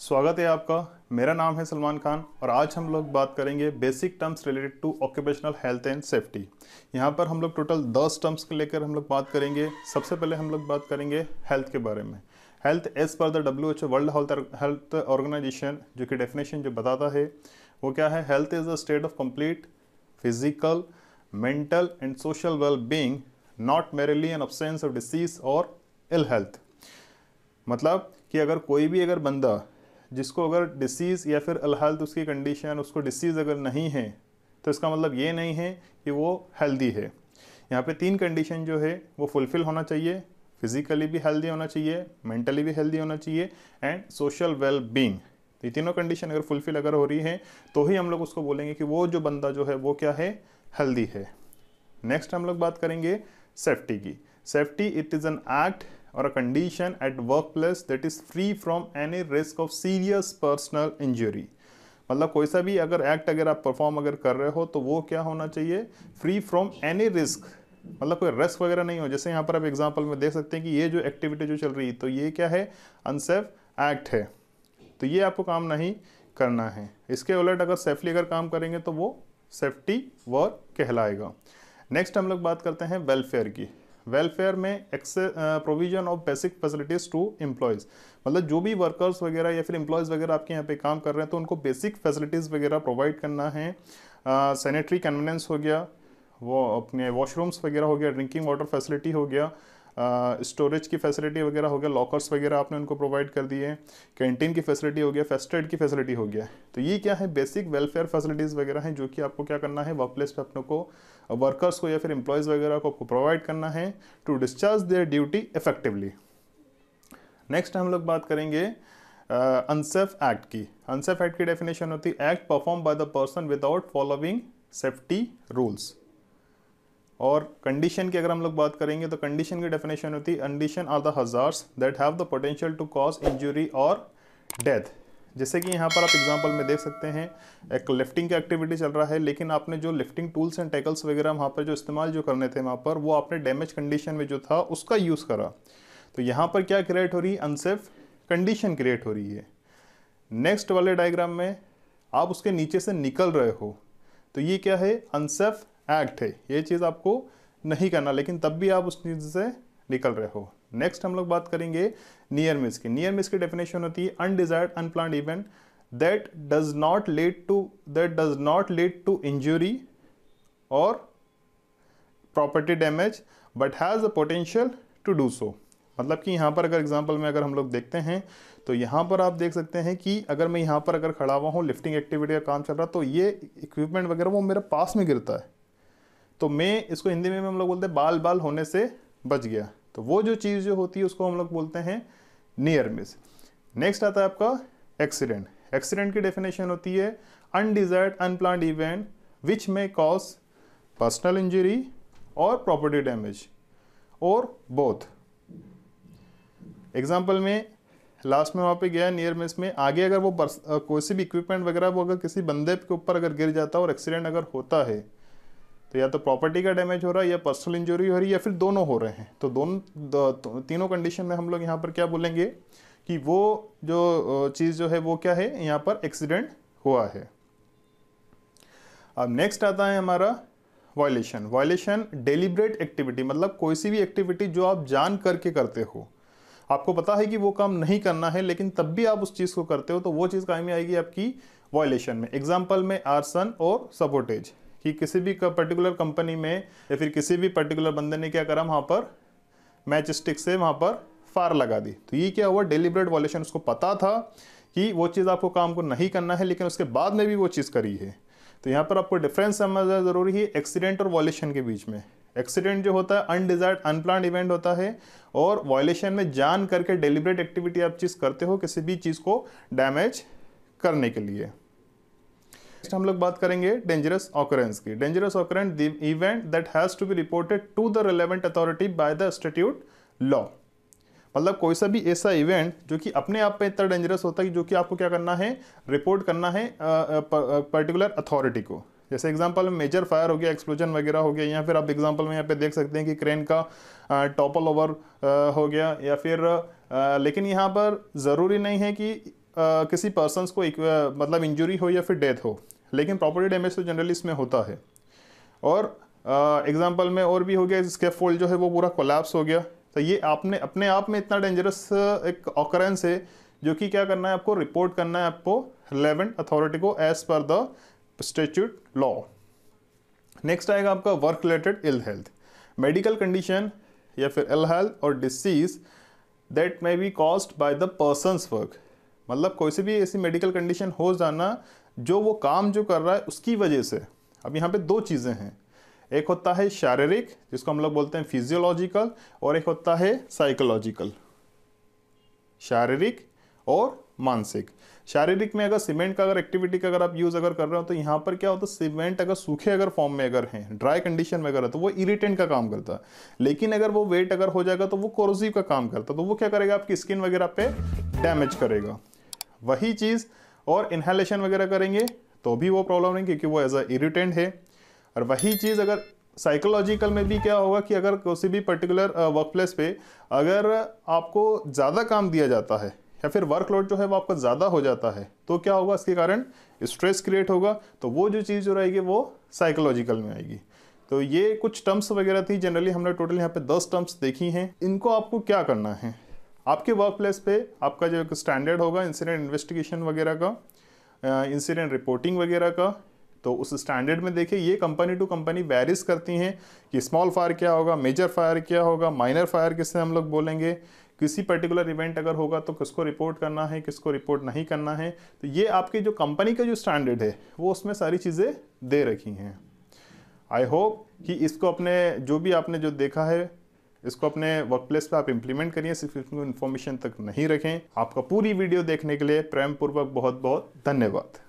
स्वागत है आपका। मेरा नाम है सलमान खान और आज हम लोग बात करेंगे basic terms related to occupational health and safety. यहाँ पर हम लोग टोटल 10 टर्म्स को लेकर हम लोग बात करेंगे। सबसे पहले हम लोग बात करेंगे हेल्थ के बारे में। Health as per the WHO world health organization जो कि डेफिनेशन जो बताता है वो क्या है। Health is a state of complete physical, mental and social well being, not merely an absence of disease और इल हेल्थ। मतलब कि अगर बंदा जिसको अगर डिसीज़ या फिर हेल्थ उसकी कंडीशन उसको डिसीज़ अगर नहीं है तो इसका मतलब ये नहीं है कि वो हेल्दी है। यहाँ पे 3 कंडीशन जो है वो फुलफ़िल होना चाहिए। फिजिकली भी हेल्दी होना चाहिए, मेंटली भी हेल्दी होना चाहिए एंड सोशल वेल बीइंग। तो ये तीनों कंडीशन अगर फुलफ़िल अगर हो रही है तो ही हम लोग उसको बोलेंगे कि वो जो बंदा जो है वो क्या है, हेल्दी है। नेक्स्ट हम लोग बात करेंगे सेफ्टी की। Safety it is an act or a condition at workplace that is free from any risk of serious personal injury। मतलब कोई सा भी अगर एक्ट अगर आप परफॉर्म अगर कर रहे हो तो वो क्या होना चाहिए, फ्री फ्रॉम एनी रिस्क। मतलब कोई रिस्क वगैरह नहीं हो। जैसे यहाँ पर आप एग्जांपल में देख सकते हैं कि ये जो एक्टिविटी जो चल रही है तो ये क्या है, अनसेफ एक्ट है, तो ये आपको काम नहीं करना है। इसके उलट अगर सेफली अगर काम करेंगे तो वो सेफ्टी वर्क कहलाएगा। नेक्स्ट हम लोग बात करते हैं वेलफेयर की। वेलफेयर में provision of basic facilities to employees. मतलब जो भी वर्कर्स वगैरह या फिर एम्प्लॉयज़ वगैरह आपके यहाँ पे काम कर रहे हैं तो उनको बेसिक फैसिलिटीज़ वगैरह प्रोवाइड करना है। सैनिटरी कन्वीनियंस हो गया, वो अपने वॉशरूम्स वगैरह हो गया, ड्रिंकिंग वाटर फैसिलिटी हो गया, स्टोरेज की फैसिलिटी वगैरह हो गया, लॉकर्स वगैरह आपने उनको प्रोवाइड कर दिए, कैंटीन की फैसिलिटी हो गया, फर्स्ट एड की फैसिलिटी हो गया। तो ये क्या है, बेसिक वेलफेयर फैसिलिटीज़ वगैरह हैं जो कि आपको क्या करना है, वर्क प्लेस पे अपने को वर्कर्स को या फिर एम्प्लॉयज़ वगैरह को प्रोवाइड करना है to discharge their duty effectively. Next हम लोग बात करेंगे अनसेफ एक्ट की। अनसेफ एक्ट की डेफिनेशन होती है act performed by the person without following safety rules. और कंडीशन की अगर हम लोग बात करेंगे तो कंडीशन की डेफिनेशन होती है condition are the hazards that have the potential to cause injury और डेथ। जैसे कि यहाँ पर आप एग्जांपल में देख सकते हैं, एक लिफ्टिंग की एक्टिविटी चल रहा है लेकिन आपने जो लिफ्टिंग टूल्स एंड टैकल्स वगैरह वहाँ पर जो इस्तेमाल जो करने थे वहाँ पर वो आपने डैमेज कंडीशन में जो था उसका यूज़ करा, तो यहाँ पर क्या क्रिएट हो रही है, अनसेफ कंडीशन क्रिएट हो रही है। नेक्स्ट वाले डायग्राम में आप उसके नीचे से निकल रहे हो तो ये क्या है, अनसेफ एक्ट है, ये चीज़ आपको नहीं करना लेकिन तब भी आप उस चीज़ से निकल रहे हो। नेक्स्ट हम लोग बात करेंगे नियर मिस की। नियर मिस की डेफिनेशन होती है undesired unplanned event that does not lead to injury और property damage but has the potential to do so. मतलब कि यहाँ पर अगर एग्जांपल में अगर हम लोग देखते हैं तो यहाँ पर आप देख सकते हैं कि अगर मैं यहाँ पर अगर खड़ा हुआ हूँ, लिफ्टिंग एक्टिविटी का काम चल रहा, तो ये इक्विपमेंट वगैरह वो मेरे पास में गिरता है तो मैं इसको हिंदी में हम लोग बोलते हैं बाल बाल होने से बच गया। तो वो जो चीज़ जो होती है उसको हम लोग बोलते हैं नियर मिस। नेक्स्ट आता है आपका एक्सीडेंट। एक्सीडेंट की डेफिनेशन होती है अनडिजायर्ड अनप्लान्ड इवेंट विच में कॉज पर्सनल इंजरी और प्रॉपर्टी डैमेज और बोथ। एग्जाम्पल में लास्ट में वहाँ पे गया नियर मिस में, आगे अगर वो कोई सी भी इक्विपमेंट वगैरह वो अगर किसी बंदे के ऊपर अगर गिर जाता है और एक्सीडेंट अगर होता है तो या तो प्रॉपर्टी का डैमेज हो रहा है या पर्सनल इंजरी हो रही है या फिर दोनों हो रहे हैं। तो तीनों कंडीशन में हम लोग यहाँ पर क्या बोलेंगे कि वो जो चीज़ जो है वो क्या है, यहाँ पर एक्सीडेंट हुआ है। अब नेक्स्ट आता है हमारा वायलेशन। वायलेशन डेलिब्रेट एक्टिविटी, मतलब कोई सी भी एक्टिविटी जो आप जान करके करते हो, आपको पता है कि वो काम नहीं करना है लेकिन तब भी आप उस चीज़ को करते हो, तो वो चीज़ काम में आएगी आपकी वायलेशन में। एग्जाम्पल में आर्सन और सबोटेज, कि किसी भी पर्टिकुलर कंपनी में या फिर किसी भी पर्टिकुलर बंदे ने क्या करा, वहाँ पर मैच स्टिक से वहाँ पर फायर लगा दी, तो ये क्या हुआ, डेलिब्रेट वायलेशन। उसको पता था कि वो चीज़ आपको काम को नहीं करना है लेकिन उसके बाद में भी वो चीज़ करी है। तो यहाँ पर आपको डिफरेंस समझना ज़रूरी है एक्सीडेंट और वायलेशन के बीच में। एक्सीडेंट जो होता है अनडिजायर्ड अनप्लान्ड इवेंट होता है और वायलेशन में जान करके डेलिब्रेट एक्टिविटी आप चीज़ करते हो किसी भी चीज़ को डैमेज करने के लिए। नेक्स्ट हम लोग बात करेंगे डेंजरस ऑकरेंस की। Dangerous occurrence the event that has to be reported to the relevant authority by the institute law. मतलब कोई सा भी ऐसा इवेंट जो कि अपने आप पे इतना डेंजरस होता है कि जो कि आपको क्या करना है, रिपोर्ट करना है पर्टिकुलर अथॉरिटी को। जैसे एग्जांपल में मेजर फायर हो गया, एक्सप्लोजन वगैरह हो गया, या फिर आप एग्जांपल में यहाँ पे देख सकते हैं कि क्रेन का टॉपल ओवर हो गया, या फिर लेकिन यहाँ पर ज़रूरी नहीं है कि किसी पर्सन्स को मतलब इंजरी हो या फिर डेथ हो, लेकिन प्रॉपर्टी डैमेज तो जनरली इसमें होता है। और एग्जांपल में और भी हो गया, स्कैफोल्ड जो है वो पूरा कोलैप्स हो गया, तो ये आपने अपने आप में इतना डेंजरस एक ऑकरेंस है जो कि क्या करना है, आपको रिपोर्ट करना है आपको रिलेवेंट अथॉरिटी को as per the statute law. Next आएगा आपका work related ill health, medical condition या फिर इल हेल्थ और disease that may be caused by the person's work, मतलब कोई सी भी ऐसी मेडिकल कंडीशन हो जाना जो वो काम जो कर रहा है उसकी वजह से। अब यहाँ पे दो चीज़ें हैं, एक होता है शारीरिक जिसको हम लोग बोलते हैं फिजियोलॉजिकल, और एक होता है साइकोलॉजिकल। शारीरिक और मानसिक। शारीरिक में अगर सीमेंट का अगर एक्टिविटी का अगर आप यूज़ अगर कर रहे हो तो यहाँ पर क्या होता है, सीमेंट अगर सूखे अगर फॉर्म में अगर है, ड्राई कंडीशन में अगर है तो वो इरिटेंट का काम करता है, लेकिन अगर वो वेट अगर हो जाएगा तो वो कोरोसिव का काम करता है, तो वो क्या करेगा, आपकी स्किन वगैरह पे डैमेज करेगा। वही चीज़ और इनहेलेशन वगैरह करेंगे तो भी वो प्रॉब्लम नहीं, क्योंकि वो एज अ इरिटेंट है। और वही चीज़ अगर साइकोलॉजिकल में भी क्या होगा कि अगर किसी भी पर्टिकुलर वर्क प्लेस पे अगर आपको ज़्यादा काम दिया जाता है या फिर वर्कलोड जो है वो आपका ज़्यादा हो जाता है, तो क्या होगा, इसके कारण स्ट्रेस क्रिएट होगा, तो वो जो चीज़ जो रहेगी वो साइकोलॉजिकल में आएगी। तो ये कुछ टर्म्स वगैरह थी, जनरली हमने टोटल यहाँ पे 10 टर्म्स देखी हैं। इनको आपको क्या करना है, आपके वर्क प्लेस पे आपका जो स्टैंडर्ड होगा इंसिडेंट इन्वेस्टिगेशन वगैरह का, इंसिडेंट रिपोर्टिंग वगैरह का, तो उस स्टैंडर्ड में देखिए ये कंपनी टू कंपनी वेरीज करती हैं कि स्मॉल फायर क्या होगा, मेजर फायर क्या होगा, माइनर फायर किससे हम लोग बोलेंगे, किसी पर्टिकुलर इवेंट अगर होगा तो किसको रिपोर्ट करना है, किसको रिपोर्ट नहीं करना है। तो ये आपके जो कंपनी का जो स्टैंडर्ड है वो उसमें सारी चीज़ें दे रखी हैं। आई होप कि इसको अपने जो भी आपने जो देखा है इसको अपने वर्क प्लेस पे आप इम्प्लीमेंट करिए, सिर्फ इसको इन्फॉर्मेशन तक नहीं रखें। आपका पूरी वीडियो देखने के लिए प्रेम पूर्वक बहुत बहुत धन्यवाद।